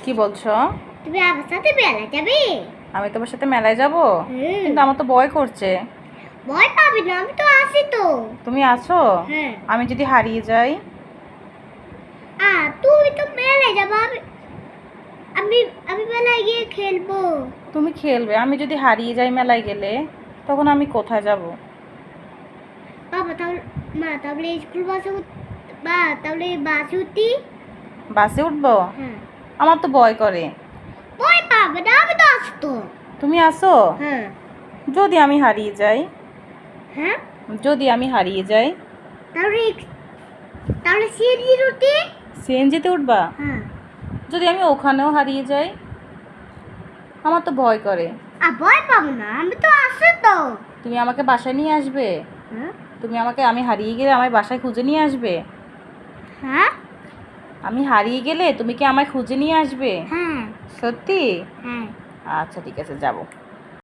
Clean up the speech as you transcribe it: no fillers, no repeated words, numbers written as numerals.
কি বলছো? তুমি আমার সাথে মেলায় যাবে? আমি তোমার সাথে মেলায় যাব? কিন্তু আমার তো ভয় করছে। ভয় পাবি না, আমি তো আছি তো। তুমি আছো? হ্যাঁ। আমি যদি হারিয়ে যাই? তুমি তো মেলায় যাবো, আমি আমি মেলায় গিয়ে খেলবো। তুমি খেলবে, আমি যদি হারিয়ে যাই মেলায় গেলে, তখন আমি কোথায় যাব? বাবা তাহলে তাহলে স্কুল বাসে তাহলে বাসে উঠি। বাসে উঠবো? হ্যাঁ। আমার তো ভয় করে। ভয় পাবে না, আমি তো আছি তো। তুমি আসো? হ্যাঁ। যদি আমি হারিয়ে যাই? হ্যাঁ, যদি আমি হারিয়ে যাই? তাহলে তাহলে সিএনজি উঠি। সিএনজিতে উঠবা? হ্যাঁ। যদি আমি ওখানেও হারিয়ে যাই? আমার তো ভয় করে। ভয় পাবো না, আমি তো আছি তো। তুমি আমাকে বাসায় নিয়ে আসবে? হ্যাঁ। আমি হারিয়ে গেলে আমায় বাসায় খুঁজে নিয়ে আসবে? হ্যাঁ। আমি হারিয়ে গেলে তুমি কি আমায় খুঁজে নিয়ে আসবে? হ্যাঁ। সত্যি? হ্যাঁ। আচ্ছা ঠিক আছে, যাব।